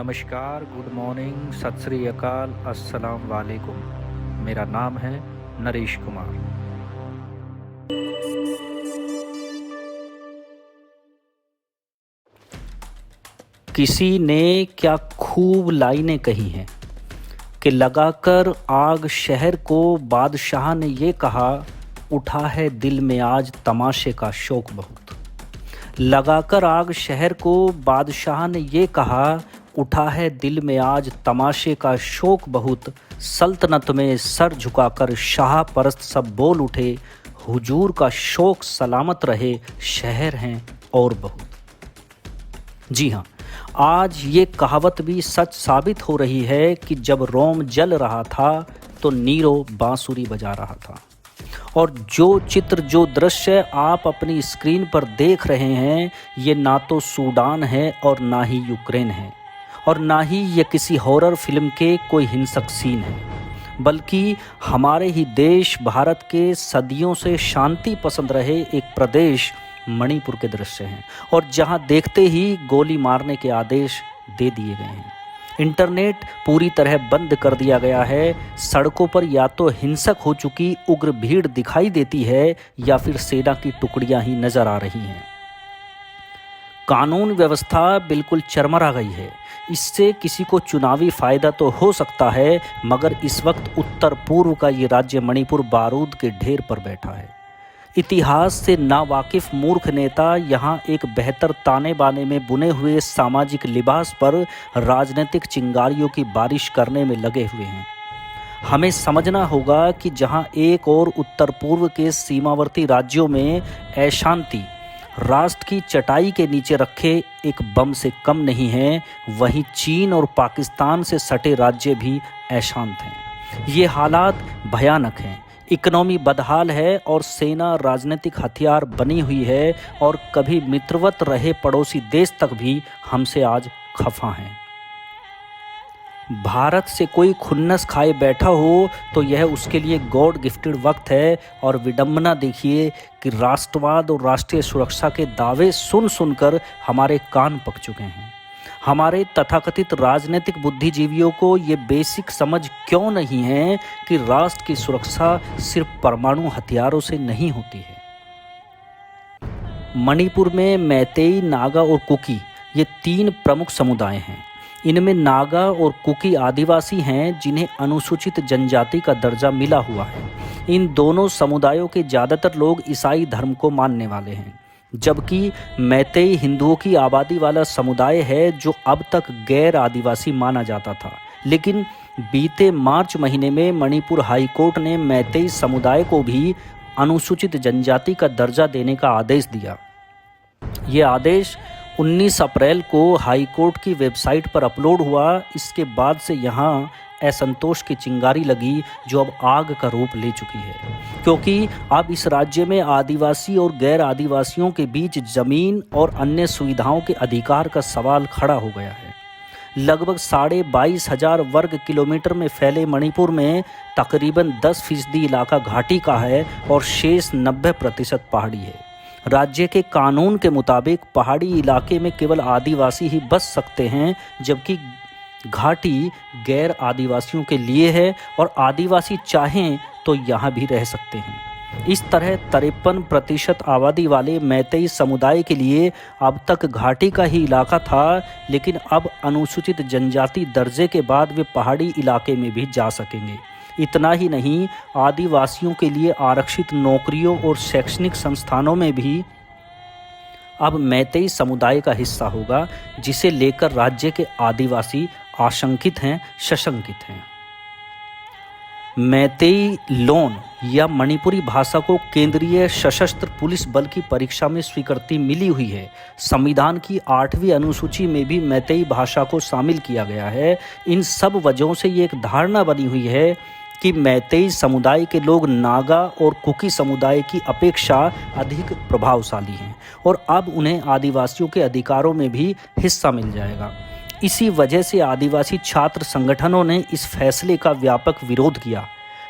नमस्कार, good morning, सत श्री अकाल, अस्सलाम वालेकुम। मेरा नाम है नरेश कुमार। किसी ने क्या खूब लाइनें कही हैं कि लगाकर आग शहर को बादशाह ने ये कहा, उठा है दिल में आज तमाशे का शौक बहुत। लगाकर आग शहर को बादशाह ने ये कहा, उठा है दिल में आज तमाशे का शौक बहुत। सल्तनत में सर झुकाकर शाह परस्त सब बोल उठे, हुजूर का शौक सलामत रहे, शहर हैं और बहुत। जी हाँ, आज ये कहावत भी सच साबित हो रही है कि जब रोम जल रहा था तो नीरो बांसुरी बजा रहा था। और जो चित्र, जो दृश्य आप अपनी स्क्रीन पर देख रहे हैं, ये ना तो सूडान है और ना ही यूक्रेन है, और ना ही ये किसी हॉरर फिल्म के कोई हिंसक सीन है, बल्कि हमारे ही देश भारत के सदियों से शांति पसंद रहे एक प्रदेश मणिपुर के दृश्य हैं, और जहां देखते ही गोली मारने के आदेश दे दिए गए हैं। इंटरनेट पूरी तरह बंद कर दिया गया है। सड़कों पर या तो हिंसक हो चुकी उग्र भीड़ दिखाई देती है या फिर सेना की टुकड़ियां ही नजर आ रही हैं। कानून व्यवस्था बिल्कुल चरमरा गई है। इससे किसी को चुनावी फायदा तो हो सकता है, मगर इस वक्त उत्तर पूर्व का ये राज्य मणिपुर बारूद के ढेर पर बैठा है। इतिहास से नावाकिफ मूर्ख नेता यहाँ एक बेहतर ताने बाने में बुने हुए सामाजिक लिबास पर राजनीतिक चिंगारियों की बारिश करने में लगे हुए हैं। हमें समझना होगा कि जहाँ एक और उत्तर पूर्व के सीमावर्ती राज्यों में अशांति राष्ट्र की चटाई के नीचे रखे एक बम से कम नहीं है, वहीं चीन और पाकिस्तान से सटे राज्य भी अशांत हैं। ये हालात भयानक हैं। इकोनॉमी बदहाल है और सेना राजनीतिक हथियार बनी हुई है, और कभी मित्रवत रहे पड़ोसी देश तक भी हमसे आज खफा हैं। भारत से कोई खुन्नस खाए बैठा हो तो यह उसके लिए गॉड गिफ्टेड वक्त है। और विडंबना देखिए कि राष्ट्रवाद और राष्ट्रीय सुरक्षा के दावे सुन सुनकर हमारे कान पक चुके हैं। हमारे तथाकथित राजनीतिक बुद्धिजीवियों को ये बेसिक समझ क्यों नहीं है कि राष्ट्र की सुरक्षा सिर्फ परमाणु हथियारों से नहीं होती है। मणिपुर में मैतेई, नागा और कुकी ये 3 प्रमुख समुदाय हैं। इनमें नागा और कुकी आदिवासी हैं जिन्हें अनुसूचित जनजाति का दर्जा मिला हुआ है। इन दोनों समुदायों के ज़्यादातर लोग ईसाई धर्म को मानने वाले हैं, जबकि मैतेई हिंदुओं की आबादी वाला समुदाय है जो अब तक गैर आदिवासी माना जाता था। लेकिन बीते मार्च महीने में मणिपुर हाई कोर्ट ने मैतेई समुदाय को भी अनुसूचित जनजाति का दर्जा देने का आदेश दिया। ये आदेश 19 अप्रैल को हाई कोर्ट की वेबसाइट पर अपलोड हुआ। इसके बाद से यहाँ असंतोष की चिंगारी लगी, जो अब आग का रूप ले चुकी है, क्योंकि अब इस राज्य में आदिवासी और गैर आदिवासियों के बीच जमीन और अन्य सुविधाओं के अधिकार का सवाल खड़ा हो गया है। लगभग 22,500 वर्ग किलोमीटर में फैले मणिपुर में तकरीबन 10% इलाका घाटी का है और शेष 90% पहाड़ी है। राज्य के कानून के मुताबिक पहाड़ी इलाके में केवल आदिवासी ही बस सकते हैं, जबकि घाटी गैर आदिवासियों के लिए है और आदिवासी चाहें तो यहाँ भी रह सकते हैं। इस तरह 53% आबादी वाले मैतेई समुदाय के लिए अब तक घाटी का ही इलाका था, लेकिन अब अनुसूचित जनजाति दर्जे के बाद वे पहाड़ी इलाके में भी जा सकेंगे। इतना ही नहीं, आदिवासियों के लिए आरक्षित नौकरियों और शैक्षणिक संस्थानों में भी अब मैतेई समुदाय का हिस्सा होगा, जिसे लेकर राज्य के आदिवासी आशंकित हैं, सशंकित हैं। मैतेई लोन या मणिपुरी भाषा को केंद्रीय सशस्त्र पुलिस बल की परीक्षा में स्वीकृति मिली हुई है। संविधान की 8वीं अनुसूची में भी मैतेई भाषा को शामिल किया गया है। इन सब वजहों से ये एक धारणा बनी हुई है कि मैतेई समुदाय के लोग नागा और कुकी समुदाय की अपेक्षा अधिक प्रभावशाली हैं और अब उन्हें आदिवासियों के अधिकारों में भी हिस्सा मिल जाएगा। इसी वजह से आदिवासी छात्र संगठनों ने इस फैसले का व्यापक विरोध किया।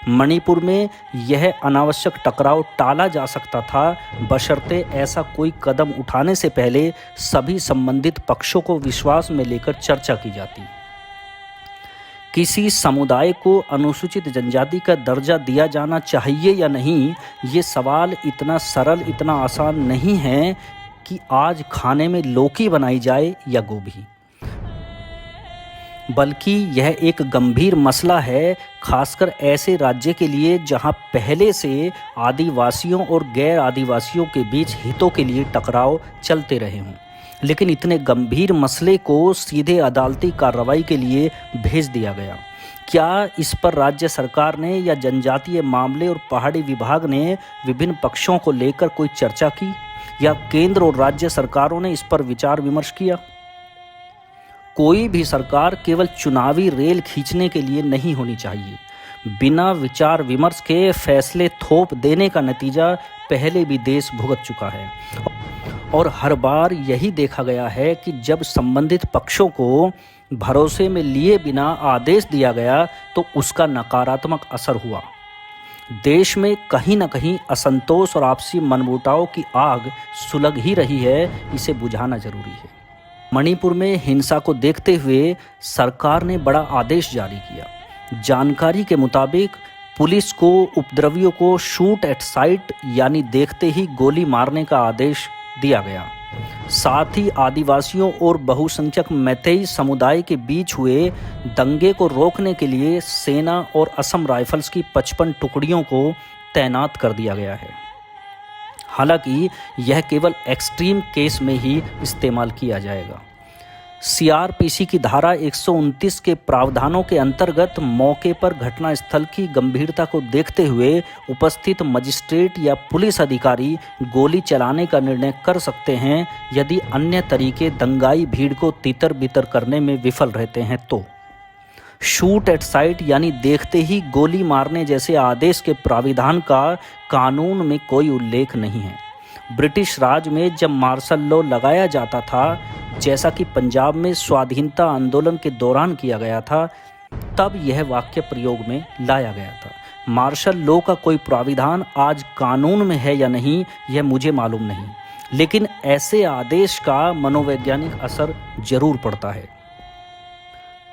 मणिपुर में यह अनावश्यक टकराव टाला जा सकता था, बशर्ते ऐसा कोई कदम उठाने से पहले सभी संबंधित पक्षों को विश्वास में लेकर चर्चा की जाती। किसी समुदाय को अनुसूचित जनजाति का दर्जा दिया जाना चाहिए या नहीं, ये सवाल इतना सरल, इतना आसान नहीं है कि आज खाने में लौकी बनाई जाए या गोभी, बल्कि यह एक गंभीर मसला है, खासकर ऐसे राज्य के लिए जहां पहले से आदिवासियों और गैर आदिवासियों के बीच हितों के लिए टकराव चलते रहे हों। लेकिन इतने गंभीर मसले को सीधे अदालती कार्रवाई के लिए भेज दिया गया। क्या इस पर राज्य सरकार ने या जनजातीय मामले और पहाड़ी विभाग ने विभिन्न पक्षों को लेकर कोई चर्चा की, या केंद्र और राज्य सरकारों ने इस पर विचार विमर्श किया? कोई भी सरकार केवल चुनावी रेल खींचने के लिए नहीं होनी चाहिए। बिना विचार विमर्श के फैसले थोप देने का नतीजा पहले भी देश भुगत चुका है, और हर बार यही देखा गया है कि जब संबंधित पक्षों को भरोसे में लिए बिना आदेश दिया गया तो उसका नकारात्मक असर हुआ। देश में कहीं न कहीं असंतोष और आपसी मनमुटाव की आग सुलग ही रही है, इसे बुझाना जरूरी है। मणिपुर में हिंसा को देखते हुए सरकार ने बड़ा आदेश जारी किया। जानकारी के मुताबिक पुलिस को उपद्रवियों को शूट एट साइट यानी देखते ही गोली मारने का आदेश दिया गया। साथ ही आदिवासियों और बहुसंख्यक मैतेई समुदाय के बीच हुए दंगे को रोकने के लिए सेना और असम राइफल्स की 55 टुकड़ियों को तैनात कर दिया गया है। हालांकि यह केवल एक्सट्रीम केस में ही इस्तेमाल किया जाएगा। सीआरपीसी की धारा 129 के प्रावधानों के अंतर्गत मौके पर घटनास्थल की गंभीरता को देखते हुए उपस्थित मजिस्ट्रेट या पुलिस अधिकारी गोली चलाने का निर्णय कर सकते हैं, यदि अन्य तरीके दंगाई भीड़ को तितर बितर करने में विफल रहते हैं तो। शूट एट साइट यानी देखते ही गोली मारने जैसे आदेश के प्राविधान का कानून में कोई उल्लेख नहीं है। ब्रिटिश राज में जब मार्शल लॉ लगाया जाता था, जैसा कि पंजाब में स्वाधीनता आंदोलन के दौरान किया गया था, तब यह वाक्य प्रयोग में लाया गया था। मार्शल लॉ का कोई प्राविधान आज कानून में है या नहीं, यह मुझे मालूम नहीं, लेकिन ऐसे आदेश का मनोवैज्ञानिक असर जरूर पड़ता है।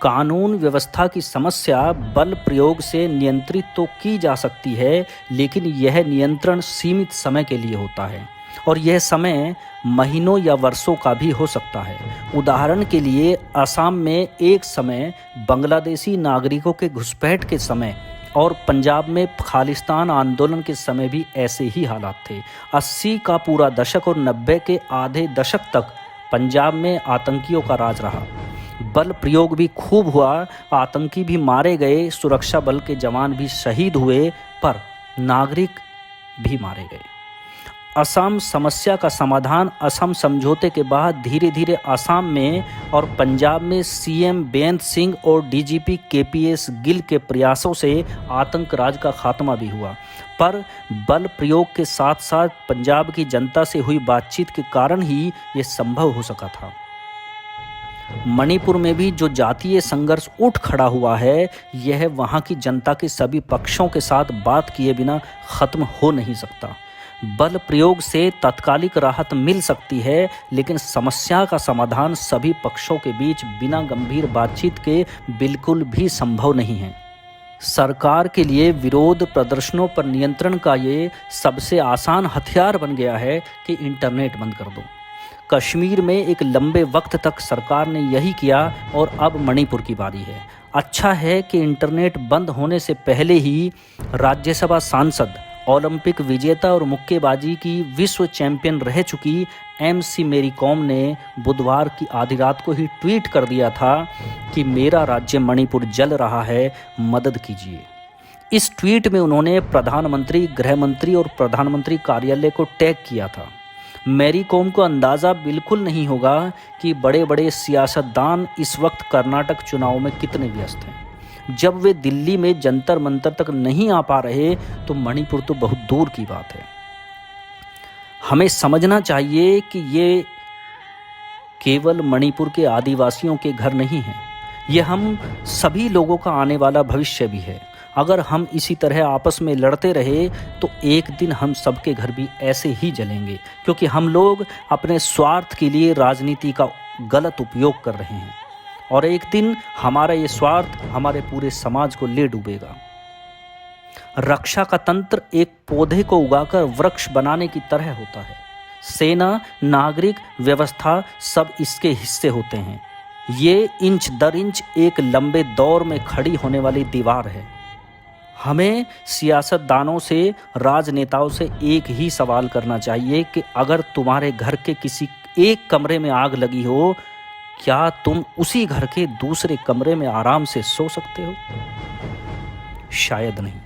कानून व्यवस्था की समस्या बल प्रयोग से नियंत्रित तो की जा सकती है, लेकिन यह नियंत्रण सीमित समय के लिए होता है, और यह समय महीनों या वर्षों का भी हो सकता है। उदाहरण के लिए असम में एक समय बांग्लादेशी नागरिकों के घुसपैठ के समय और पंजाब में खालिस्तान आंदोलन के समय भी ऐसे ही हालात थे। 80 का पूरा दशक और 90 के आधे दशक तक पंजाब में आतंकियों का राज रहा। बल प्रयोग भी खूब हुआ, आतंकी भी मारे गए, सुरक्षा बल के जवान भी शहीद हुए, पर नागरिक भी मारे गए। असम समस्या का समाधान असम समझौते के बाद धीरे धीरे असम में और पंजाब में सीएम बेअंत सिंह और डीजीपी केपीएस गिल के प्रयासों से आतंक राज का खात्मा भी हुआ, पर बल प्रयोग के साथ साथ पंजाब की जनता से हुई बातचीत के कारण ही ये संभव हो सका था। मणिपुर में भी जो जातीय संघर्ष उठ खड़ा हुआ है, यह वहाँ की जनता के सभी पक्षों के साथ बात किए बिना खत्म हो नहीं सकता। बल प्रयोग से तात्कालिक राहत मिल सकती है, लेकिन समस्या का समाधान सभी पक्षों के बीच बिना गंभीर बातचीत के बिल्कुल भी संभव नहीं है। सरकार के लिए विरोध प्रदर्शनों पर नियंत्रण का ये सबसे आसान हथियार बन गया है कि इंटरनेट बंद कर दो। कश्मीर में एक लंबे वक्त तक सरकार ने यही किया, और अब मणिपुर की बारी है। अच्छा है कि इंटरनेट बंद होने से पहले ही राज्यसभा सांसद, ओलंपिक विजेता और मुक्केबाजी की विश्व चैंपियन रह चुकी MC मेरी कॉम ने बुधवार की आधी रात को ही ट्वीट कर दिया था कि मेरा राज्य मणिपुर जल रहा है, मदद कीजिए। इस ट्वीट में उन्होंने प्रधानमंत्री, गृह मंत्री और प्रधानमंत्री कार्यालय को टैग किया था। मेरी कॉम को अंदाज़ा बिल्कुल नहीं होगा कि बड़े बड़े सियासतदान इस वक्त कर्नाटक चुनाव में कितने व्यस्त हैं। जब वे दिल्ली में जंतर मंतर तक नहीं आ पा रहे, तो मणिपुर तो बहुत दूर की बात है। हमें समझना चाहिए कि ये केवल मणिपुर के आदिवासियों के घर नहीं हैं, ये हम सभी लोगों का आने वाला भविष्य भी है। अगर हम इसी तरह आपस में लड़ते रहे तो एक दिन हम सबके घर भी ऐसे ही जलेंगे, क्योंकि हम लोग अपने स्वार्थ के लिए राजनीति का गलत उपयोग कर रहे हैं और एक दिन हमारा ये स्वार्थ हमारे पूरे समाज को ले डूबेगा। रक्षा का तंत्र एक पौधे को उगाकर वृक्ष बनाने की तरह होता है। सेना, नागरिक, व्यवस्था सब इसके हिस्से होते हैं। ये इंच दर इंच एक लंबे दौर में खड़ी होने वाली दीवार है। हमें सियासतदानों से, राजनेताओं से एक ही सवाल करना चाहिए कि अगर तुम्हारे घर के किसी एक कमरे में आग लगी हो, क्या तुम उसी घर के दूसरे कमरे में आराम से सो सकते हो? शायद नहीं।